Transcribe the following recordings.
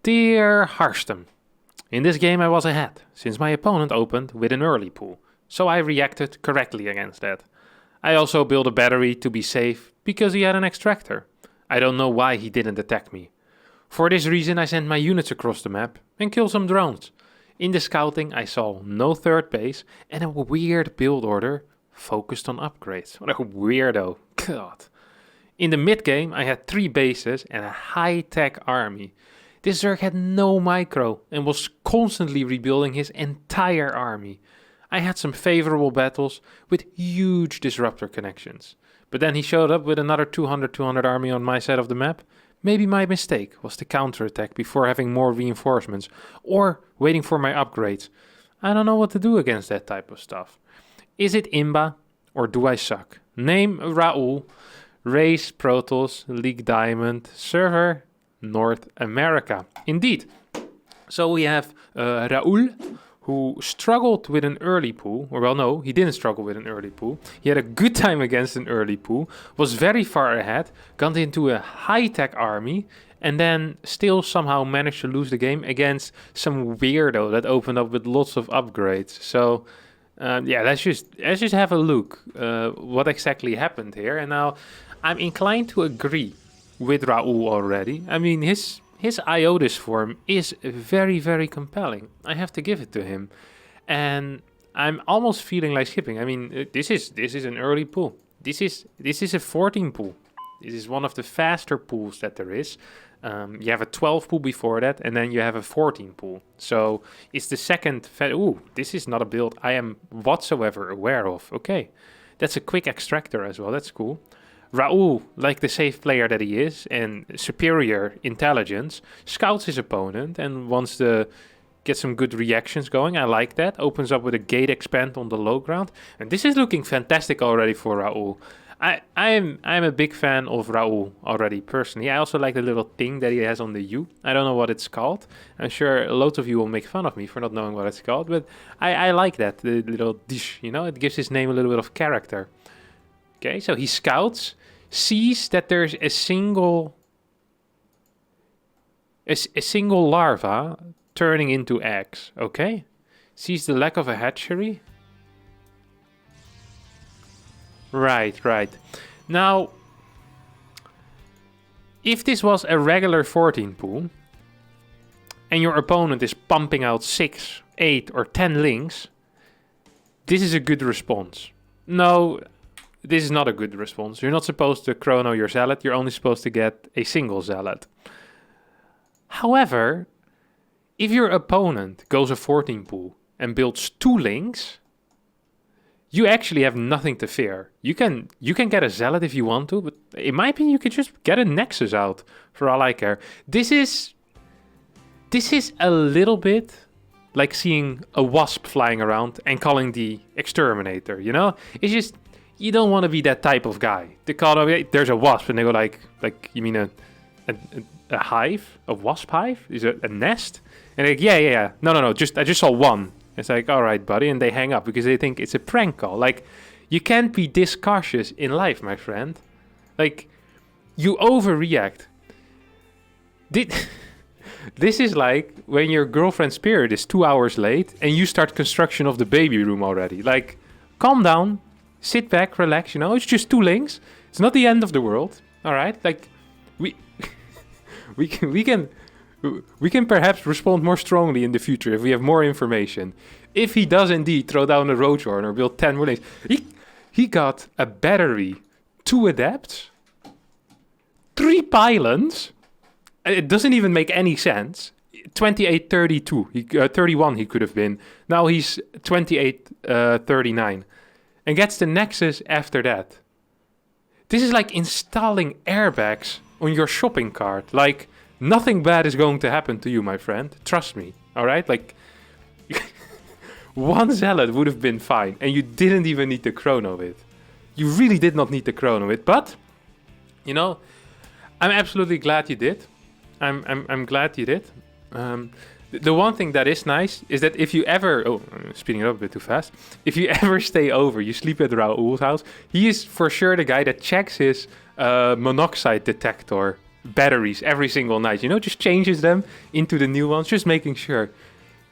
Dear Harstem, in this game I was ahead, since my opponent opened with an early pool, so I reacted correctly against that. I also built a battery to be safe, because he had an extractor. I don't know why he didn't attack me. For this reason I sent my units across the map and killed some drones. In the scouting I saw no third base and a weird build order focused on upgrades. What a weirdo, god. In the mid game I had 3 bases and a high-tech army. This Zerg had no micro and was constantly rebuilding his entire army. I had some favorable battles with huge disruptor connections. But then he showed up with another 200 army on my side of the map. Maybe my mistake was to counterattack before having more reinforcements or waiting for my upgrades. I don't know what to do against that type of stuff. Is it Imba or do I suck? Name Raul, race Protoss, League Diamond, server North America. Indeed. So we have Raul, who struggled with an early pool. Or well, no, he didn't struggle with an early pool. He had a good time against an early pool, was very far ahead, got into a high-tech army, and then still somehow managed to lose the game against some weirdo that opened up with lots of upgrades. So, yeah, let's just have a look what exactly happened here. And now, I'm inclined to agree with Raul already. I mean, his Iotis form is very, very compelling. I have to give it to him. And I'm almost feeling like skipping. I mean, this is an early pool. This is a 14 pool. This is one of the faster pools that there is. You have a 12 pool before that, and then you have a 14 pool. So it's the second... Ooh, this is not a build I am whatsoever aware of. Okay, that's a quick extractor as well. That's cool. Raul, like the safe player that he is, and superior intelligence, scouts his opponent and wants to get some good reactions going. I like that. Opens up with a gate expand on the low ground. And this is looking fantastic already for Raul. I'm a big fan of Raul already, personally. I also like the little thing that he has on the U. I don't know what it's called. I'm sure lots of you will make fun of me for not knowing what it's called, but I like that, the little dish, you know? It gives his name a little bit of character. Okay, so he scouts, sees that there's a single larva turning into eggs, okay? Sees the lack of a hatchery. Right. Now, if this was a regular 14 pool, and your opponent is pumping out 6, 8, or 10 links, this is a good response. No, this is not a good response. You're not supposed to chrono your zealot. You're only supposed to get a single zealot. However, if your opponent goes a 14 pool and builds 2 links, you actually have nothing to fear. You can get a zealot if you want to, but in my opinion, you can just get a nexus out for all I care. This is a little bit like seeing a wasp flying around and calling the exterminator, you know? It's just, you don't want to be that type of guy. They call it, there's a wasp, and they go like you mean a hive? A wasp hive? Is it a nest? And they're like, yeah. No, I just saw one. It's like, all right, buddy, and they hang up because they think it's a prank call. Like, you can't be this cautious in life, my friend. Like, you overreact. This is like when your girlfriend's period is 2 hours late and you start construction of the baby room already. Like, calm down, sit back, relax, you know, it's just 2 links. It's not the end of the world, all right? Like, we can perhaps respond more strongly in the future if we have more information. If he does indeed throw down a Roadrunner or build 10 more links, he got a battery, 2 adepts, 3 pylons. It doesn't even make any sense. 28, 32, 31 he could have been. Now he's 28, 39. And gets the Nexus after that. This is like installing airbags on your shopping cart. Like, nothing bad is going to happen to you, my friend. Trust me, all right? Like, 1 zealot would have been fine, and you didn't even need to chrono it. You really did not need to chrono it, but, you know, I'm absolutely glad you did. I'm glad you did. The one thing that is nice is that if you ever... Oh, I'm speeding it up a bit too fast. If you ever stay over, you sleep at Raul's house, he is for sure the guy that checks his monoxide detector batteries every single night, you know, just changes them into the new ones, just making sure.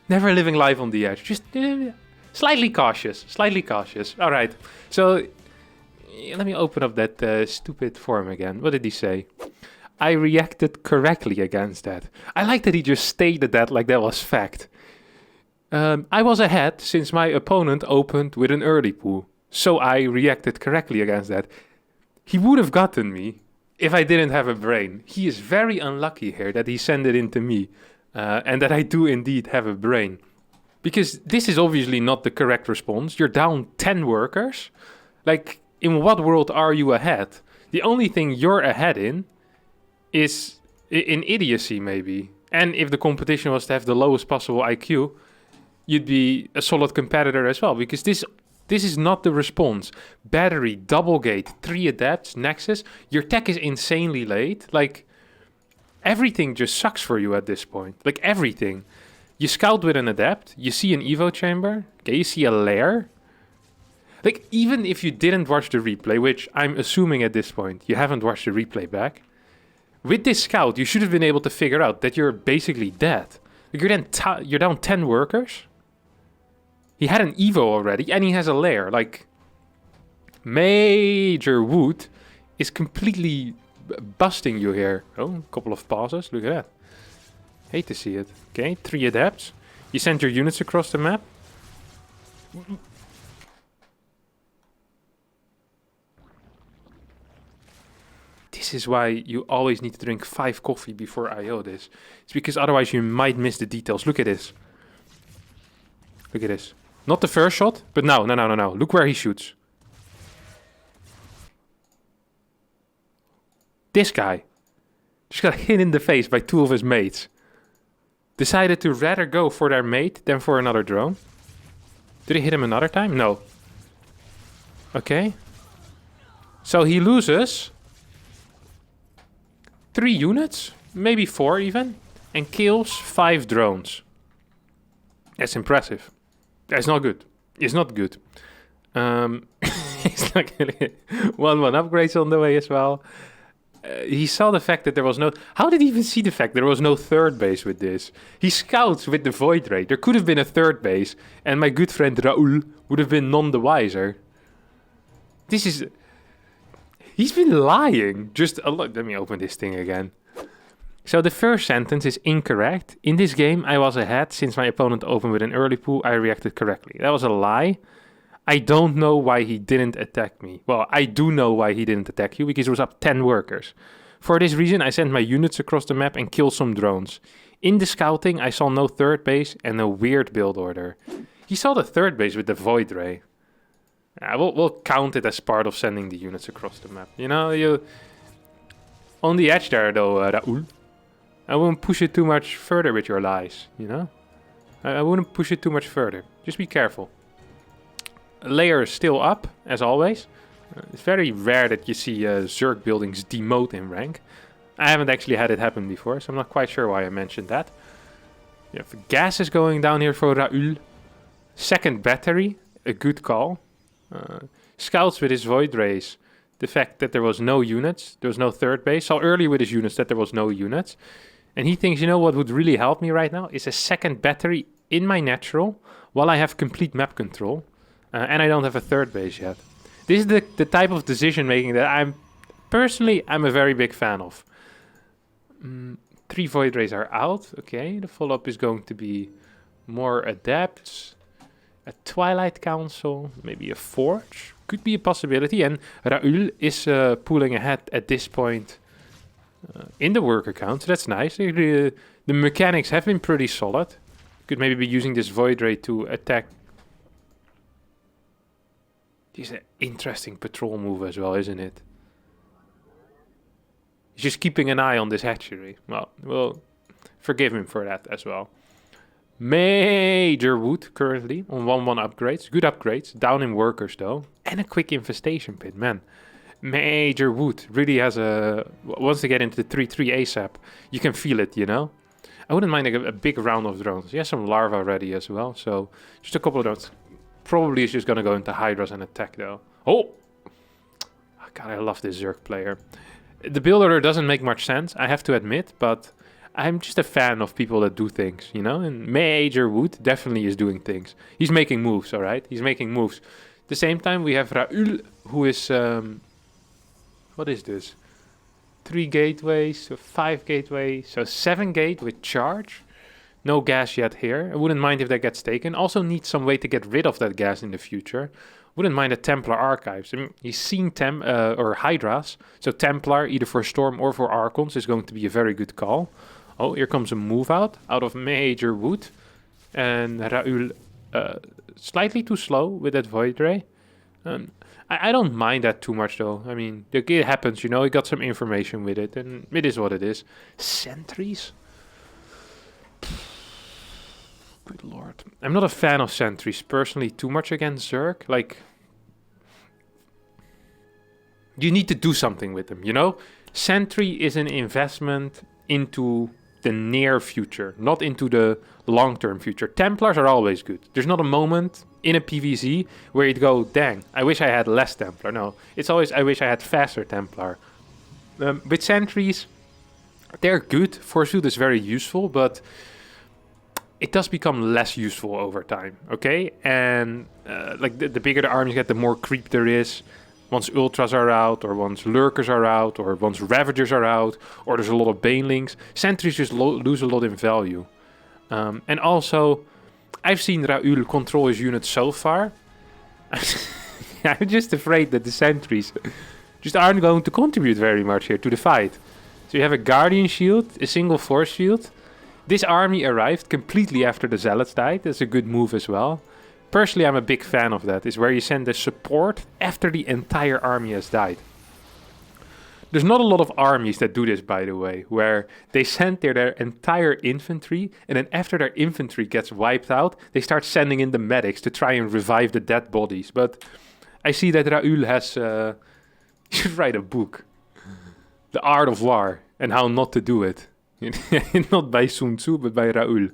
Never living life on the edge, just slightly cautious. All right, so let me open up that stupid form again. What did he say? I reacted correctly against that. I like that he just stated that like that was fact. I was ahead since my opponent opened with an early pool, so I reacted correctly against that. He would have gotten me if I didn't have a brain. He is very unlucky here that he sent it in to me, and that I do indeed have a brain. Because this is obviously not the correct response. You're down 10 workers. Like, in what world are you ahead? The only thing you're ahead in is in idiocy, maybe. And if the competition was to have the lowest possible IQ, you'd be a solid competitor as well. Because this is not the response. Battery, double gate, 3 adapts, nexus. Your tech is insanely late. Like, everything just sucks for you at this point. Like, everything. You scout with an adapt. You see an evo chamber. Okay, you see a lair. Like, even if you didn't watch the replay, which I'm assuming at this point, you haven't watched the replay back. With this scout, you should have been able to figure out that you're basically dead. Like, you're down 10 workers. He had an evo already, and he has a lair. Like, Major Wood is completely busting you here. Oh, a couple of pauses. Look at that. Hate to see it. Okay, 3 adapts. You send your units across the map. This is why you always need to drink 5 coffee before IO this. It's because otherwise you might miss the details. Look at this. Look at this. Not the first shot, but no. Look where he shoots. This guy just got hit in the face by 2 of his mates. Decided to rather go for their mate than for another drone. Did he hit him another time? No. Okay. So he loses 3 units, maybe 4 even, and kills 5 drones. That's impressive. That's not good. It's not good. It's not really 1-1 upgrades on the way as well. He saw the fact that there was no... How did he even see the fact there was no third base with this? He scouts with the Void Ray. There could have been a third base, and my good friend Raoul would have been none the wiser. This is... He's been lying. Just let me open this thing again. So the first sentence is incorrect. In this game, I was ahead. Since my opponent opened with an early pool, I reacted correctly. That was a lie. I don't know why he didn't attack me. Well, I do know why he didn't attack you, because it was up 10 workers. For this reason, I sent my units across the map and killed some drones. In the scouting, I saw no third base and a weird build order. He saw the third base with the Void Ray. We'll count it as part of sending the units across the map. You know, you... On the edge there, though, Raoul. I wouldn't push it too much further with your lies, you know? I wouldn't push it too much further. Just be careful. Layer is still up, as always. It's very rare that you see Zerg buildings demote in rank. I haven't actually had it happen before, so I'm not quite sure why I mentioned that. Yeah, gas is going down here for Raoul. Second battery, a good call. Scouts with his Void Rays. The fact that there was no units, there was no third base. Saw earlier with his units that there was no units. And he thinks, you know what would really help me right now? Is a second battery in my natural while I have complete map control. And I don't have a third base yet. This is the type of decision making that I'm a very big fan of. 3 Void Rays are out. Okay, the follow-up is going to be more adapts. A Twilight Council, maybe a Forge. Could be a possibility. And Raoul is pulling ahead at this point in the worker count. So that's nice. The mechanics have been pretty solid. Could maybe be using this Void Ray to attack. This is an interesting patrol move as well, isn't it? He's just keeping an eye on this hatchery. Well, we'll forgive him for that as well. Major Wood currently on 1-1 upgrades. Good upgrades. Down in workers though. And a quick infestation pit, man. Major Wood really has a... Once they get into the 3-3 ASAP, you can feel it, you know? I wouldn't mind a big round of drones. He has some larva ready as well, so just a couple of drones. Probably is just going to go into Hydras and attack though. Oh! God, I love this Zerg player. The build order doesn't make much sense, I have to admit, but I'm just a fan of people that do things, you know? And Major Wood definitely is doing things. He's making moves, all right? He's making moves. At the same time, we have Raul, who is... what is this? 3 gateways, so 5 gateways, so 7 gate with charge. No gas yet here. I wouldn't mind if that gets taken. Also need some way to get rid of that gas in the future. Wouldn't mind a Templar Archives. I mean, he's seen or Hydras, so Templar either for Storm or for Archons is going to be a very good call. Oh, here comes a move out of Major Wood. And Raul slightly too slow with that Void Ray. I don't mind that too much though. I mean, it happens, you know, he got some information with it and it is what it is. Sentries? Good lord. I'm not a fan of sentries personally too much against Zerg. Like, you need to do something with them, you know? Sentry is an investment into the near future, not into the long-term future. Templars are always good. There's not a moment in a PvZ where you'd go, dang, I wish I had less Templar. No, it's always, I wish I had faster Templar. With sentries, they're good. Forsooth is very useful, but it does become less useful over time, okay? And like the bigger the armies get, the more creep there is. Once Ultras are out, or once Lurkers are out, or once Ravagers are out, or there's a lot of Banelings, sentries just lose a lot in value. And also, I've seen Raul control his units so far. I'm just afraid that the sentries just aren't going to contribute very much here to the fight. So you have a Guardian Shield, a single Force Shield. This army arrived completely after the Zealots died. That's a good move as well. Personally, I'm a big fan of that, is where you send the support after the entire army has died. There's not a lot of armies that do this, by the way, where they send their entire infantry, and then after their infantry gets wiped out, they start sending in the medics to try and revive the dead bodies. But I see that Raul has... you should write a book. The Art of War, and how not to do it. Not by Sun Tzu, but by Raul.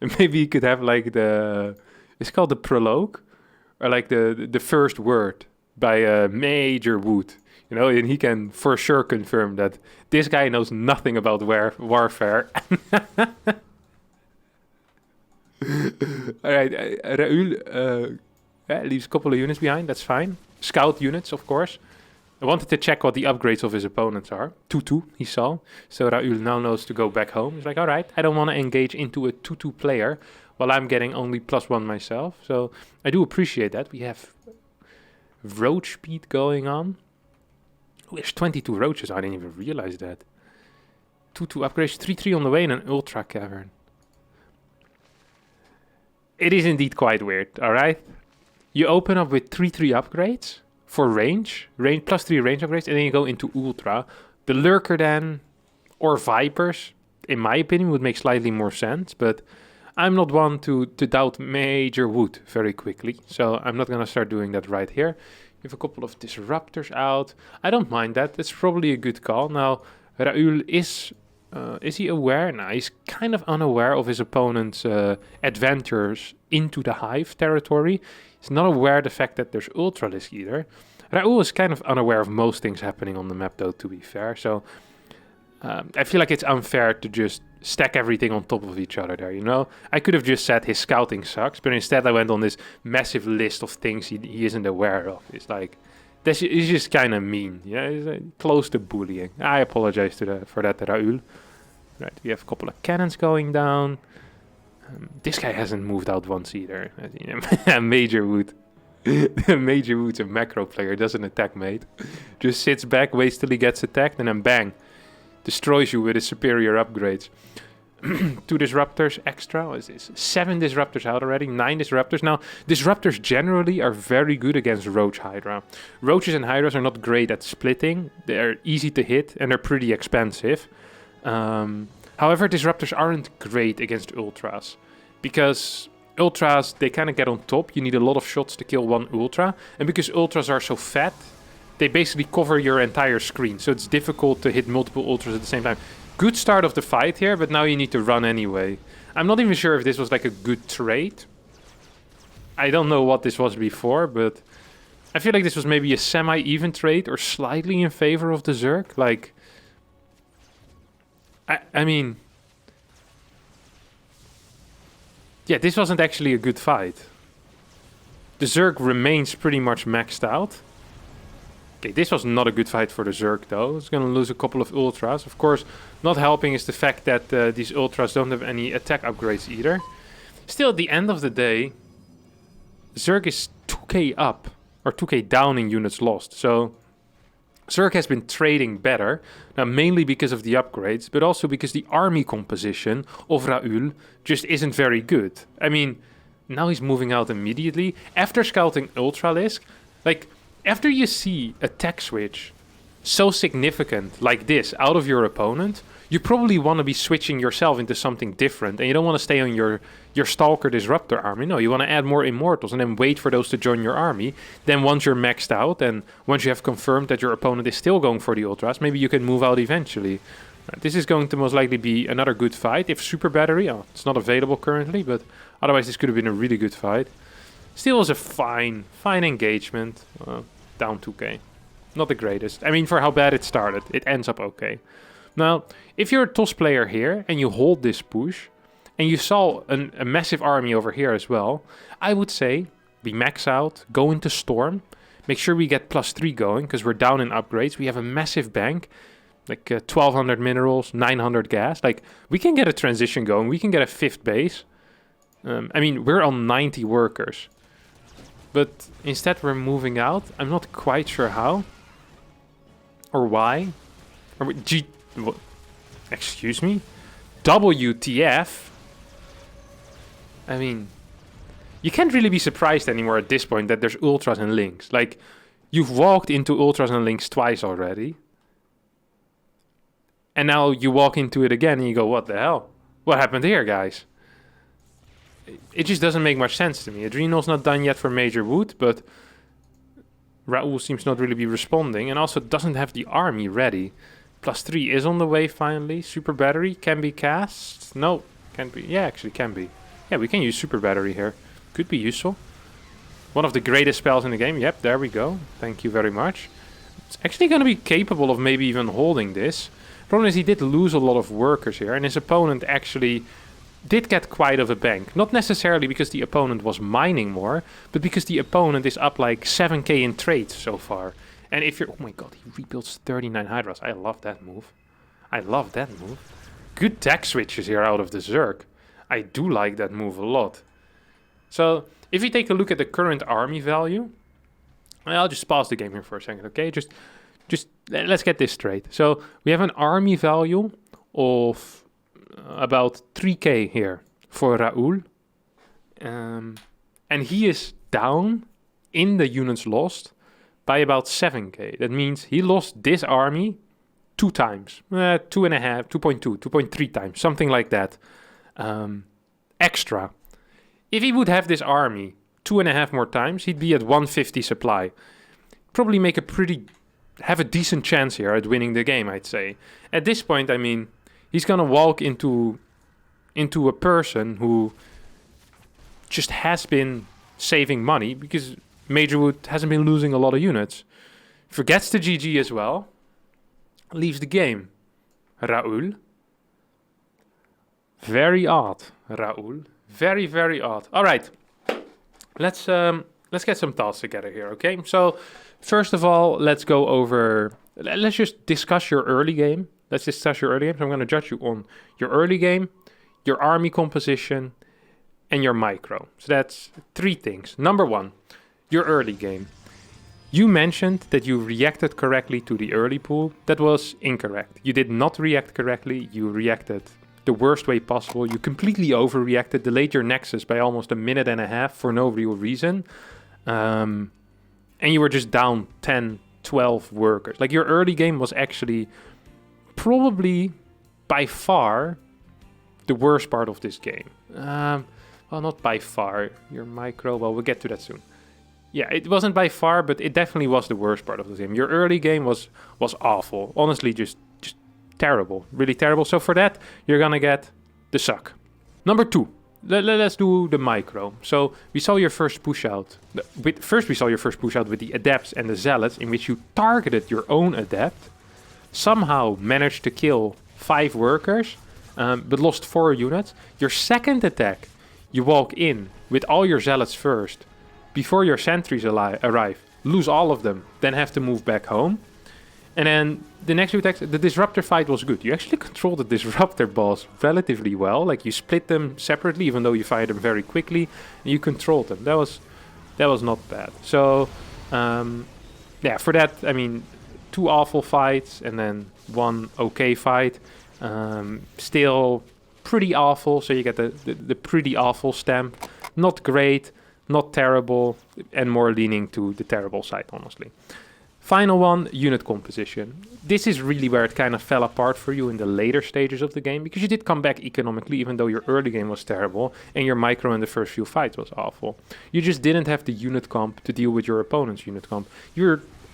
And maybe you could have like the... It's called the prologue, or like the first word by Major Wood. You know, and he can for sure confirm that this guy knows nothing about warfare. All right, Raul leaves a couple of units behind. That's fine. Scout units, of course. I wanted to check what the upgrades of his opponents are. 2-2, he saw. So Raul now knows to go back home. He's like, all right, I don't want to engage into a 2-2 player while I'm getting only +1 myself. So I do appreciate that. We have roach speed going on. Oh, there's 22 roaches. I didn't even realize that. 2-2 upgrades, 3-3 on the way in an Ultra Cavern. It is indeed quite weird, all right? You open up with 3-3 upgrades for range +3 range upgrades, and then you go into Ultra. The Lurker then, or Vipers, in my opinion, would make slightly more sense, but I'm not one to doubt Major Wood very quickly, so I'm not going to start doing that right here. You have a couple of Disruptors out. I don't mind that. That's probably a good call. Now, Raul is he aware? No, he's kind of unaware of his opponent's adventures into the Hive territory. He's not aware of the fact that there's Ultralisk either. Raul is kind of unaware of most things happening on the map, though, to be fair. So I feel like it's unfair to just stack everything on top of each other there, you know? I could have just said his scouting sucks, but instead I went on this massive list of things he isn't aware of. It's like, it's just kind of mean, yeah? It's close to bullying. I apologize for that, Raul. Right, we have a couple of cannons going down. This guy hasn't moved out once either. Major Wood. Major Wood's a macro player, doesn't attack, mate. Just sits back, waits till he gets attacked, and then bang. Destroys you with his superior upgrades. 2 Disruptors extra. What is this? 7 Disruptors out already. 9 Disruptors. Now, Disruptors generally are very good against Roach Hydra. Roaches and Hydras are not great at splitting. They're easy to hit, and they're pretty expensive. However, Disruptors aren't great against Ultras. Because Ultras, they kind of get on top. You need a lot of shots to kill one Ultra. And because Ultras are so fat, they basically cover your entire screen, so it's difficult to hit multiple Ultras at the same time. Good start of the fight here, but now you need to run anyway. I'm not even sure if this was like a good trade. I don't know what this was before, but I feel like this was maybe a semi-even trade or slightly in favor of the Zerg. Like, I mean, yeah, this wasn't actually a good fight. The Zerg remains pretty much maxed out. Okay, this was not a good fight for the Zerg though. It's gonna lose a couple of Ultras. Of course, not helping is the fact that these Ultras don't have any attack upgrades either. Still, at the end of the day, Zerg is 2k up, or 2k down in units lost. So Zerg has been trading better, now mainly because of the upgrades, but also because the army composition of Raoul just isn't very good. I mean, now he's moving out immediately. After scouting Ultralisk, like, after you see a tech switch so significant like this out of your opponent, you probably want to be switching yourself into something different, and you don't want to stay on your Stalker Disruptor army. No, you want to add more Immortals and then wait for those to join your army. Then once you're maxed out and once you have confirmed that your opponent is still going for the Ultras, maybe you can move out eventually. This is going to most likely be another good fight. If Super Battery, it's not available currently, but otherwise this could have been a really good fight. Still was a fine engagement. Down 2k. Not the greatest. I mean, for how bad it started, it ends up okay. Now, if you're a TOS player here and you hold this push, and you saw a massive army over here as well, I would say we max out, go into Storm, make sure we get +3 going, because we're down in upgrades. We have a massive bank, like 1200 minerals, 900 gas. Like, we can get a transition going, we can get a 5th base. I mean, we're on 90 workers. But instead we're moving out. I'm not quite sure how. Or why. Or excuse me? WTF? I mean, you can't really be surprised anymore at this point that there's Ultras and Links. Like, you've walked into Ultras and Links twice already. And now you walk into it again and you go, what the hell? What happened here, guys? It just doesn't make much sense to me. Adrenal's not done yet for Major Wood, but Raoul seems not really be responding, and also doesn't have the army ready. +3 is on the way finally. Super Battery can be cast. No, can't be. Yeah, actually can be. Yeah, we can use Super Battery here. Could be useful. One of the greatest spells in the game. Yep, there we go. Thank you very much. It's actually going to be capable of maybe even holding this. Problem is he did lose a lot of workers here, and his opponent actually did get quite of a bank. Not necessarily because the opponent was mining more, but because the opponent is up like 7k in trades so far. And if you're... Oh my god, he rebuilds 39 Hydras. I love that move. I love that move. Good tech switches here out of the Zerg. I do like that move a lot. So, if you take a look at the current army value... I'll just pause the game here for a second, okay? Just let's get this straight. So, we have an army value of... about 3k here for Raoul. And he is down in the units lost by about 7k. That means he lost this army 2 times. 2.5, 2.2, 2.3 times. Something like that. Extra. If he would have this army 2.5 more times, he'd be at 150 supply. Probably have a decent chance here at winning the game, I'd say. At this point, I mean... He's gonna walk into a person who just has been saving money because Major Wood hasn't been losing a lot of units. Forgets the GG as well. Leaves the game. Raoul. Very odd, Raoul. Very, very odd. All right. Let's get some thoughts together here, okay? So, first of all, let's go over... Let's just discuss your early game. Let's discuss your early game. So I'm going to judge you on your early game, your army composition, and your micro. So that's 3 things. Number 1, your early game. You mentioned that you reacted correctly to the early pool. That was incorrect. You did not react correctly. You reacted the worst way possible. You completely overreacted, delayed your Nexus by almost 1.5 minutes for no real reason. And you were just down 10, 12 workers. Like, your early game was actually... probably by far the worst part of this game. Well, not by far. Your micro, well, we'll get to that soon. Yeah, it wasn't by far, but it definitely was the worst part of the game. Your early game was awful. Honestly, just terrible. Really terrible. So for that, you're gonna get the suck. Number 2, let's do the micro. So we saw your first push out. First we saw your first push out with the adepts and the zealots, in which you targeted your own adept, somehow managed to kill 5 workers, but lost 4 units. Your second attack, you walk in with all your zealots first, before your sentries arrive, lose all of them, then have to move back home. And then the next 2 attacks, the disruptor fight was good. You actually controlled the disruptor boss relatively well. Like, you split them separately, even though you fired them very quickly, and you controlled them. That was not bad. So yeah, for that, I mean, 2 awful fights and then 1 okay fight. Still pretty awful, so you get the pretty awful stamp. Not great, not terrible, and more leaning to the terrible side, honestly. Final one, unit composition. This is really where it kind of fell apart for you in the later stages of the game, because you did come back economically, even though your early game was terrible, and your micro in the first few fights was awful. You just didn't have the unit comp to deal with your opponent's unit comp.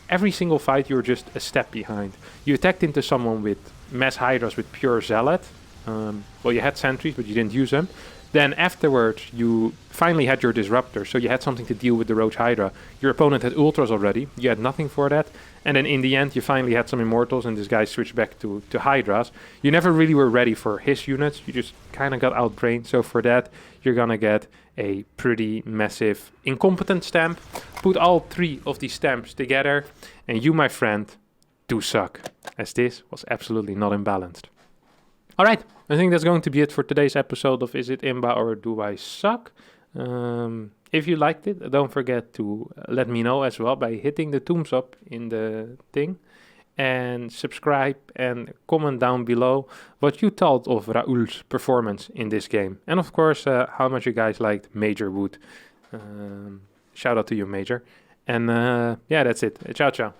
Every single fight, you were just a step behind. You attacked into someone with mass hydras with pure zealot. Well, you had sentries, but you didn't use them. Then afterwards, you finally had your disruptor, so you had something to deal with the roach hydra. Your opponent had ultras already, you had nothing for that. And then in the end, you finally had some immortals, and this guy switched back to hydras. You never really were ready for his units, you just kind of got outbrained. So for that, you're gonna get a pretty massive incompetent stamp. Put all 3 of these stamps together, and you, my friend, do suck, as this was absolutely not imbalanced. Alright, I think that's going to be it for today's episode of Is It Imba or Do I Suck? If you liked it, don't forget to let me know as well by hitting the thumbs up in the thing. And subscribe and comment down below what you thought of Raoul's performance in this game. And of course, how much you guys liked Major Wood. Shout out to you, Major. And yeah, that's it. Ciao, ciao.